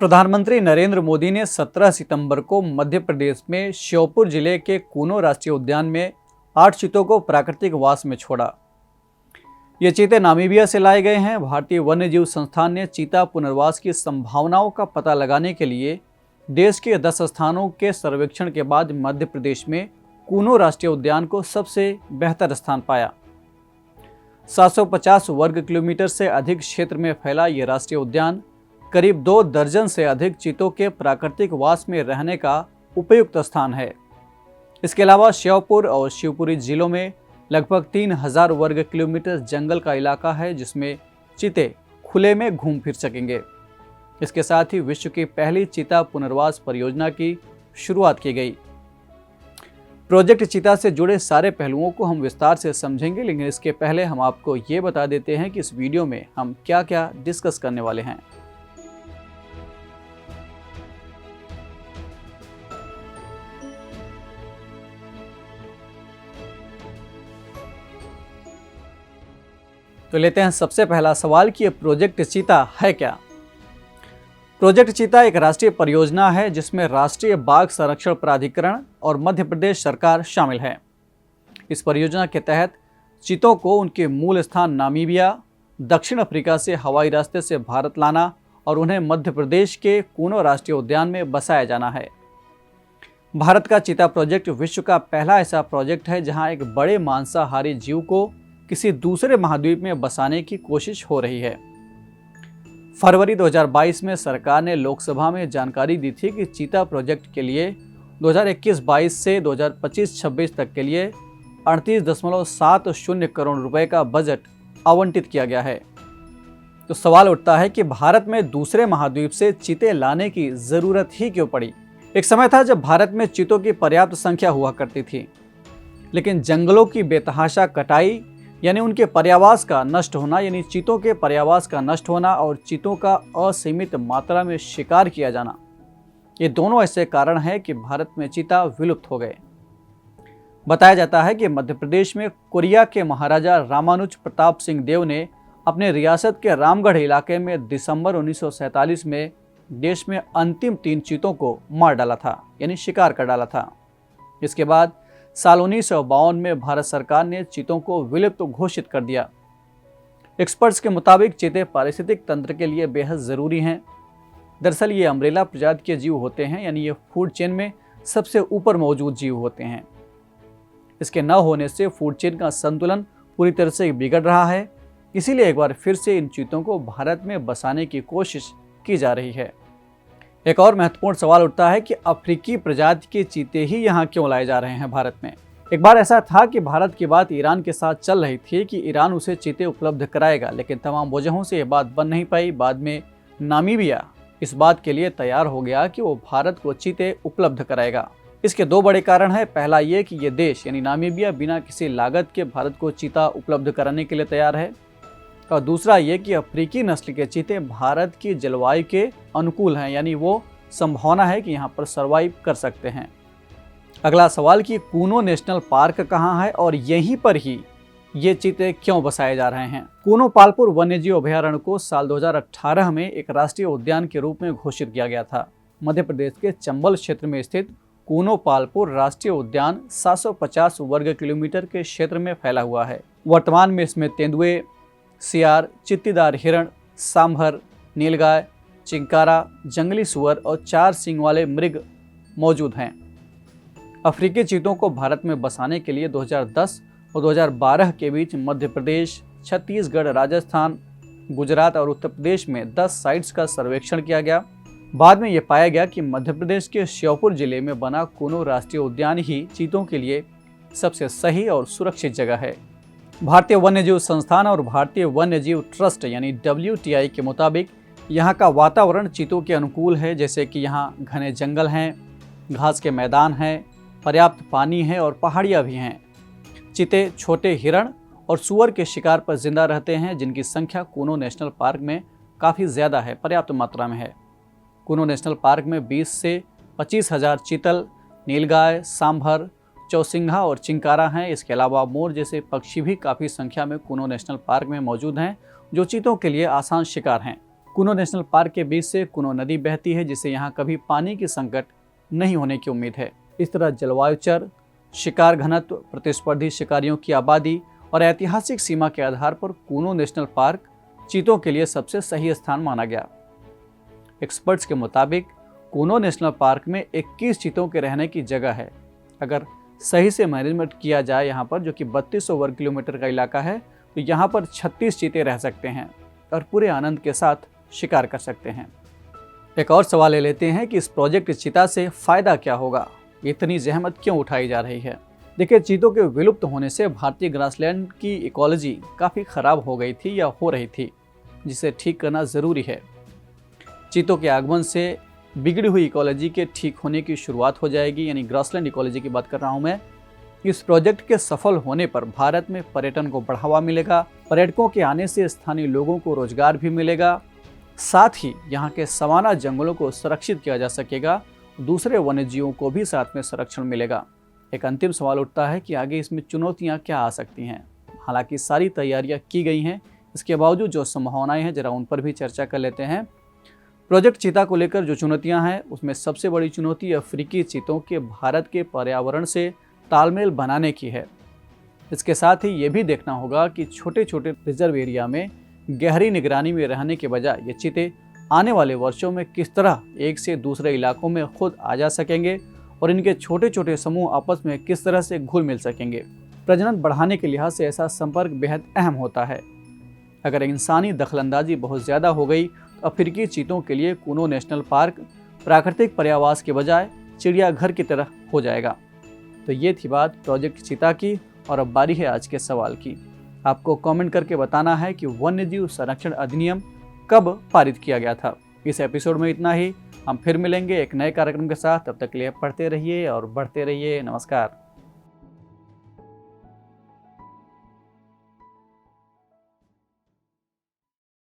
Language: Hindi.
प्रधानमंत्री नरेंद्र मोदी ने 17 सितंबर को मध्य प्रदेश में श्योपुर जिले के कूनो राष्ट्रीय उद्यान में 8 चीतों को प्राकृतिक वास में छोड़ा। ये चीते नामीबिया से लाए गए हैं। भारतीय वन्यजीव संस्थान ने चीता पुनर्वास की संभावनाओं का पता लगाने के लिए देश के 10 स्थानों के सर्वेक्षण के बाद मध्य प्रदेश में कूनो राष्ट्रीय उद्यान को सबसे बेहतर स्थान पाया। 750 वर्ग किलोमीटर से अधिक क्षेत्र में फैला ये राष्ट्रीय उद्यान करीब 2 दर्जन से अधिक चीतों के प्राकृतिक वास में रहने का उपयुक्त स्थान है। इसके अलावा श्योपुर और शिवपुरी जिलों में लगभग 3000 वर्ग किलोमीटर जंगल का इलाका है, जिसमें चीते खुले में घूम फिर सकेंगे। इसके साथ ही विश्व की पहली चीता पुनर्वास परियोजना की शुरुआत की गई। प्रोजेक्ट चीता से जुड़े सारे पहलुओं को हम विस्तार से समझेंगे, लेकिन इसके पहले हम आपको ये बता देते हैं कि इस वीडियो में हम क्या क्या डिस्कस करने वाले हैं। तो लेते हैं सबसे पहला सवाल कि ये प्रोजेक्ट चीता है क्या। प्रोजेक्ट चीता एक राष्ट्रीय परियोजना है जिसमें राष्ट्रीय बाघ संरक्षण प्राधिकरण और मध्य प्रदेश सरकार शामिल है। इस परियोजना के तहत चीतों को उनके मूल स्थान नामीबिया, दक्षिण अफ्रीका से हवाई रास्ते से भारत लाना और उन्हें मध्य प्रदेश के कूनो राष्ट्रीय उद्यान में बसाया जाना है। भारत का चीता प्रोजेक्ट विश्व का पहला ऐसा प्रोजेक्ट है जहां एक बड़े मांसाहारी जीव को किसी दूसरे महाद्वीप में बसाने की कोशिश हो रही है। फरवरी 2022 में सरकार ने लोकसभा में जानकारी दी थी कि चीता प्रोजेक्ट के लिए 2021-22 से 2025-26 तक के लिए 38.70 करोड़ रुपए का बजट आवंटित किया गया है। तो सवाल उठता है कि भारत में दूसरे महाद्वीप से चीते लाने की जरूरत ही क्यों पड़ी। एक समय था जब भारत में चीतों की पर्याप्त संख्या हुआ करती थी, लेकिन जंगलों की बेतहाशा कटाई यानी उनके पर्यावास का नष्ट होना, यानी चीतों के पर्यावास का नष्ट होना और चीतों का असीमित मात्रा में शिकार किया जाना, ये दोनों ऐसे कारण हैं कि भारत में चीता विलुप्त हो गए। बताया जाता है कि मध्य प्रदेश में कोरिया के महाराजा रामानुज प्रताप सिंह देव ने अपने रियासत के रामगढ़ इलाके में दिसंबर 1947 में देश में अंतिम 3 चीतों को मार डाला था, यानी शिकार कर डाला था। इसके बाद साल 1952 में भारत सरकार ने चीतों को विलुप्त घोषित कर दिया। एक्सपर्ट्स के मुताबिक चीते पारिस्थितिक तंत्र के लिए बेहद ज़रूरी हैं। दरअसल ये अम्ब्रेला प्रजाति के जीव होते हैं, यानी ये फूड चेन में सबसे ऊपर मौजूद जीव होते हैं। इसके न होने से फूड चेन का संतुलन पूरी तरह से बिगड़ रहा है। इसीलिए एक बार फिर से इन चीतों को भारत में बसाने की कोशिश की जा रही है। एक और महत्वपूर्ण सवाल उठता है कि अफ्रीकी प्रजाति के चीते ही यहाँ क्यों लाए जा रहे हैं भारत में। एक बार ऐसा था कि भारत की बात ईरान के साथ चल रही थी कि ईरान उसे चीते उपलब्ध कराएगा, लेकिन तमाम वजहों से ये बात बन नहीं पाई। बाद में नामीबिया इस बात के लिए तैयार हो गया कि वो भारत को चीते उपलब्ध कराएगा। इसके 2 बड़े कारण हैं। पहला ये कि ये देश यानी नामीबिया बिना किसी लागत के भारत को चीता उपलब्ध कराने के लिए तैयार है, और दूसरा ये कि अफ्रीकी नस्ल के चीते भारत की जलवायु के अनुकूल हैं, यानी वो संभावना है कि यहाँ पर सर्वाइव कर सकते हैं। अगला सवाल कि कूनो नेशनल पार्क कहाँ है और यहीं पर ही ये चीते क्यों बसाए जा रहे हैं। कूनो पालपुर वन्यजीव अभयारण्य को साल 2018 में एक राष्ट्रीय उद्यान के रूप में घोषित किया गया था। मध्य प्रदेश के चंबल क्षेत्र में स्थित कूनो पालपुर राष्ट्रीय उद्यान 750 वर्ग किलोमीटर के क्षेत्र में फैला हुआ है। वर्तमान में इसमें तेंदुए, सियार, चित्तीदार हिरण, सांभर, नीलगाय, चिंकारा, जंगली सुअर और 4 सींग वाले मृग मौजूद हैं। अफ्रीकी चीतों को भारत में बसाने के लिए 2010 और 2012 के बीच मध्य प्रदेश, छत्तीसगढ़, राजस्थान, गुजरात और उत्तर प्रदेश में 10 साइट्स का सर्वेक्षण किया गया। बाद में ये पाया गया कि मध्य प्रदेश के श्योपुर जिले में बना कूनो राष्ट्रीय उद्यान ही चीतों के लिए सबसे सही और सुरक्षित जगह है। भारतीय वन्यजीव संस्थान और भारतीय वन्यजीव ट्रस्ट यानी WTI के मुताबिक यहाँ का वातावरण चीतों के अनुकूल है, जैसे कि यहाँ घने जंगल हैं, घास के मैदान हैं, पर्याप्त पानी है और पहाड़ियाँ भी हैं। चीते छोटे हिरण और सुअर के शिकार पर जिंदा रहते हैं, जिनकी संख्या कूनो नेशनल पार्क में काफ़ी ज़्यादा है, पर्याप्त मात्रा में है। कूनो नेशनल पार्क में 20 से 25 हज़ार चीतल, नीलगाय, सांभर, चौसिंघा और चिंकारा हैं। इसके अलावा मोर जैसे पक्षी भी काफ़ी संख्या में कूनो नेशनल पार्क में मौजूद हैं, जो चीतों के लिए आसान शिकार हैं। कुनो नेशनल पार्क के बीच से कुनो नदी बहती है, जिससे यहाँ कभी पानी की संकट नहीं होने की उम्मीद है। इस तरह जलवायु चर, शिकार घनत्व, प्रतिस्पर्धी शिकारियों की आबादी और ऐतिहासिक सीमा के आधार पर कुनो नेशनल पार्क चीतों के लिए सबसे सही स्थान माना गया। एक्सपर्ट्स के मुताबिक कुनो नेशनल पार्क में 21 चीतों के रहने की जगह है। अगर सही से मैनेजमेंट किया जाए यहाँ पर, जो कि 3200 वर्ग किलोमीटर का इलाका है, तो यहाँ पर 36 चीते रह सकते हैं और पूरे आनंद के साथ शिकार कर सकते हैं। एक और सवाल ले लेते हैं कि इस प्रोजेक्ट चीता से फ़ायदा क्या होगा, इतनी जहमत क्यों उठाई जा रही है। देखिए, चीतों के विलुप्त होने से भारतीय ग्रासलैंड की इकोलॉजी काफ़ी ख़राब हो गई थी या हो रही थी, जिसे ठीक करना ज़रूरी है। चीतों के आगमन से बिगड़ी हुई इकोलॉजी के ठीक होने की शुरुआत हो जाएगी, यानी ग्रासलैंड इकोलॉजी की बात कर रहा हूँ मैं। इस प्रोजेक्ट के सफल होने पर भारत में पर्यटन को बढ़ावा मिलेगा, पर्यटकों के आने से स्थानीय लोगों को रोजगार भी मिलेगा, साथ ही यहाँ के सवाना जंगलों को सुरक्षित किया जा सकेगा, दूसरे वन्यजीवों को भी साथ में संरक्षण मिलेगा। एक अंतिम सवाल उठता है कि आगे इसमें चुनौतियाँ क्या आ सकती हैं। हालांकि सारी तैयारियाँ की गई हैं, इसके बावजूद जो संभावनाएं हैं जरा उन पर भी चर्चा कर लेते हैं। प्रोजेक्ट चीता को लेकर जो चुनौतियां हैं, उसमें सबसे बड़ी चुनौती अफ्रीकी चीतों के भारत के पर्यावरण से तालमेल बनाने की है। इसके साथ ही ये भी देखना होगा कि छोटे छोटे रिजर्व एरिया में गहरी निगरानी में रहने के बजाय ये चीते आने वाले वर्षों में किस तरह एक से दूसरे इलाकों में खुद आ जा सकेंगे और इनके छोटे छोटे समूह आपस में किस तरह से घुल मिल सकेंगे। प्रजनन बढ़ाने के लिहाज से ऐसा संपर्क बेहद अहम होता है। अगर इंसानी दखलंदाजी बहुत ज़्यादा हो गई तो अफ्रीकी चीतों के लिए कुनो नेशनल पार्क प्राकृतिक पर्यावास के बजाय चिड़ियाघर की तरह हो जाएगा। तो ये थी बात प्रोजेक्ट चीता की, और अब बारी है आज के सवाल की। आपको कमेंट करके बताना है कि वन्यजीव संरक्षण अधिनियम कब पारित किया गया था। इस एपिसोड में इतना ही। हम फिर मिलेंगे एक नए कार्यक्रम के साथ। तब तक के लिए पढ़ते रहिए और बढ़ते रहिए। नमस्कार।